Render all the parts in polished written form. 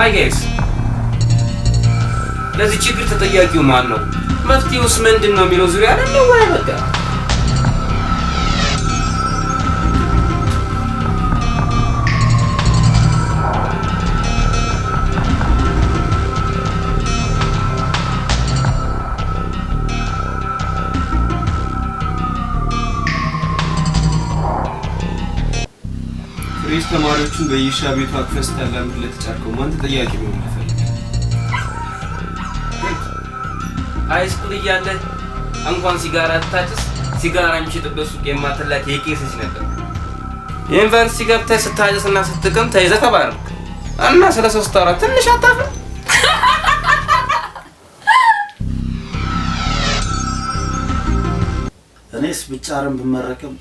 ሃይ ጋይስ ለዚህ ችግር ተጠያቂው ማን ነው? መፍትሄውስ ምንድነው የሚለው ዙሪያ አይደለም ወይ በቃ ፍሬስ ተማሪዎቹን በይሻ ቤቱ አክፈስ ታላምድ ለተጫርከው ማን ተጠያቂ ነው ማለት ሃይስኩል እያለ እንኳን ሲጋራ ታጭስ ሲጋራ የሚሸጥበት ሱቅ የማትላክ የቄስሽ ነበር። ዩኒቨርሲቲ ገብተህ ስታጭስና ስትቅም ተይዘህ ተባረርክ እና ስለ 3 ወራት ትንሽ አታፍር? እኔስ ብቻረን ብመረቅም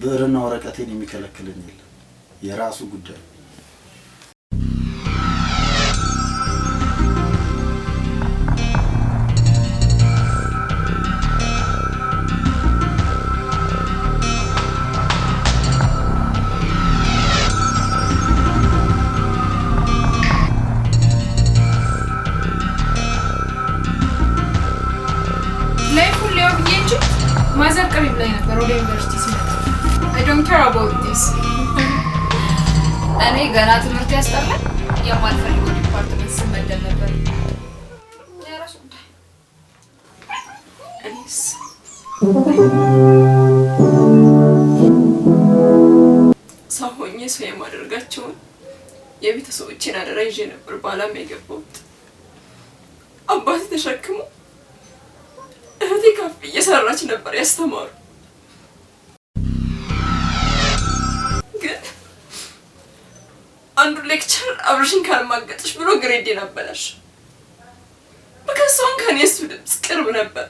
ብዕርና ወረቀቴን የሚከለክለኝ የለም። የራሱ ጉዳይ ማዘር ቅሪብ ላይ ነበር ወደ ዩኒቨርሲቲ ሲመጣ I don't care about this እኔ ገና ትምህርት ያስጠላል የማልፈልገው ዲፓርትመንት ስመደብ ነበር። የራሱ ጉዳይ። እኔስ ሰው ሆኜ ሰው የማደርጋቸውን የቤተሰቦቼን አደራ ይዤ ነበር ባላም የገባሁት። አባቴ ተሸክሞ እህቴ ካፌ እየሰራች ነበር ያስተማሩ። ግን አንዱ ሌክቸር አብርሽን ካልማገጥሽ ብሎ ግሬዴን አበላሽ። በከሰውን ከኔ እሱ ድምፅ ቅርብ ነበር።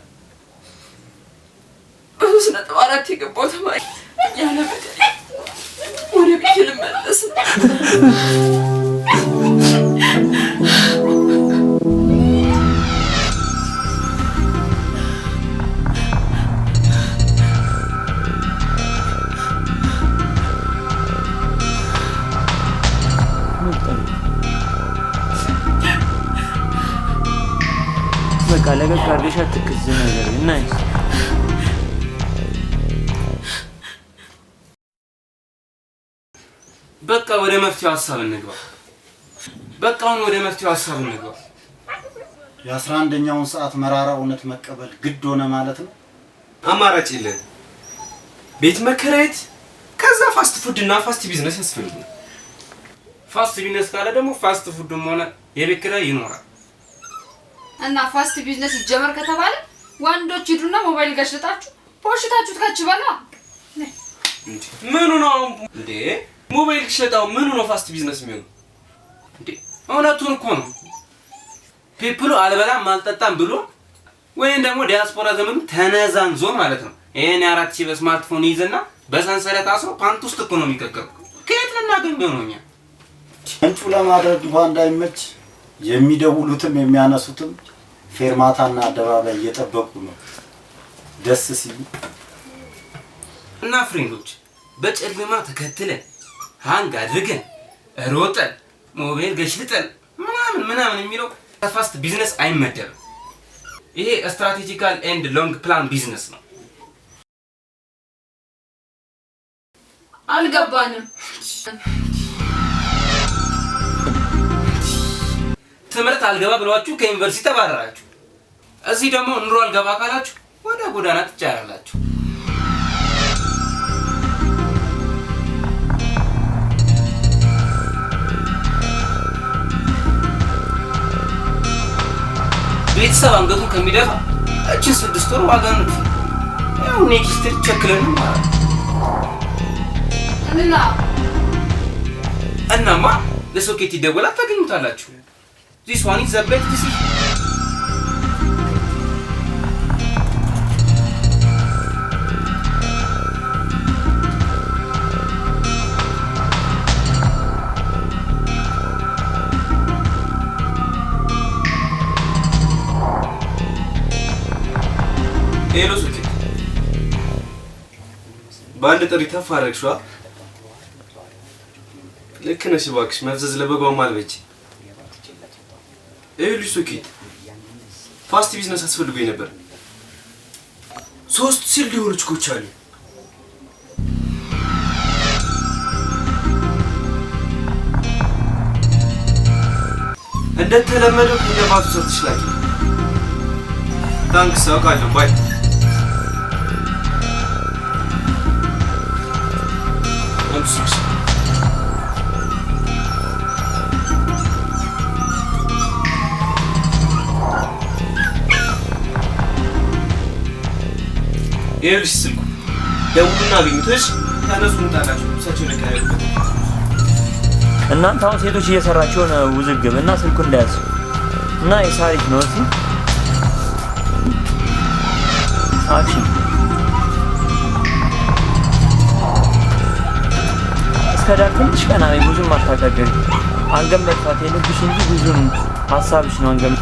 በ3.4 የገባው ተማሪ ያለ በደል ወደ ቤት ልመለስ በቃ ለገቅ አድርገሽ አትክዝ ነገር ናይስ። በቃ ወደ መፍትሄው ሐሳብ እንግባ። በቃውን ወደ መፍትሄው ሐሳብ እንግባ። የ11ኛውን ሰዓት መራራ እውነት መቀበል ግድ ሆነ ማለት ነው። አማራጭ የለም። ቤት መከራየት ከዛ ፋስት ፉድ እና ፋስት ቢዝነስ ያስፈልጋል። ፋስት ቢዝነስ ካለ ደግሞ ፋስት ፉድም ሆነ የቤት ኪራይ ይኖራል። እና ፋስት ቢዝነስ ይጀመር ከተባለ ወንዶች ሂዱና ሞባይል ገሽጣችሁ ፖሽታችሁት ካችባላ ምኑ ነው እንዴ? ሞባይል ገሽጣው ምኑ ነው ፋስት ቢዝነስ የሚሆነው እንዴ? እውነቱን እኮ ነው። ፒፕሉ አልበላም አልጠጣም ብሎ ወይም ደግሞ ዲያስፖራ ዘመኑ ተነዛንዞ ማለት ነው። ይሄን 4000 በስማርትፎን ይዘና በሰንሰለት አስሮ ፓንት ውስጥ እኮ ነው የሚከከው። ከየት ልናገኘው ነው? እኛ እንቹ ለማድረግ እንኳን እንዳይመች የሚደውሉትም የሚያነሱትም ፌርማታና አደባባይ እየጠበቁ ነው ደስ ሲሉ እና ፍሬንዶች በጨለማ ተከትለን ሃንግ አድርገን ሮጠን ሞባይል ገሽልጠን ምናምን የሚለው ፋስት ቢዝነስ አይመደብም። ይሄ ስትራቴጂካል ኤንድ ሎንግ ፕላን ቢዝነስ ነው። አልገባንም። ትምህርት አልገባ ብሏችሁ ከዩኒቨርሲቲ ተባረራችሁ። እዚህ ደግሞ ኑሮ አልገባ ካላችሁ ወደ ጎዳና ትጫራላችሁ። ቤተሰብ አንገቱን ከሚደፋ እችን 6 ወር ዋጋ ነው። ያው ኔክስት ቸክለን ማለት እናማ ለሶኬት ይደወላል ታገኙታላችሁ። This one is the best decision. ሄሎ ሶኬት ባንድ ጥሪ ተፋረግሽዋ። ልክ ነሽ እባክሽ መፍዘዝ ለበጓው ማልበች ይኸውልሽ ሶኬት ፋስት ቢዝነስ አስፈልጎኝ ነበር። 3 ሲል ሊሆኑ ችኮች አሉ። እንደተለመደው ከነፋቱ ሰርተሽ ላኪ። ታንክስ አውቃለሁ። ባይ ይኸውልሽ ስልኩ ደውሉና አግኝቶሽ ተነሱን ታላችሁ እሳቸው ለካያሉበት እናንተ አሁን ሴቶች እየሰራችሁ ነው ውዝግብ እና ስልኩ እንዳያዝ እና የሳሪት ነው እዚህ አክሽን እስከ ዳር ትንሽ ቀና ብዙም አታጋገሪ አንገም መጥፋት የለብሽ እንጂ ብዙም ሀሳብሽ ነው አንገም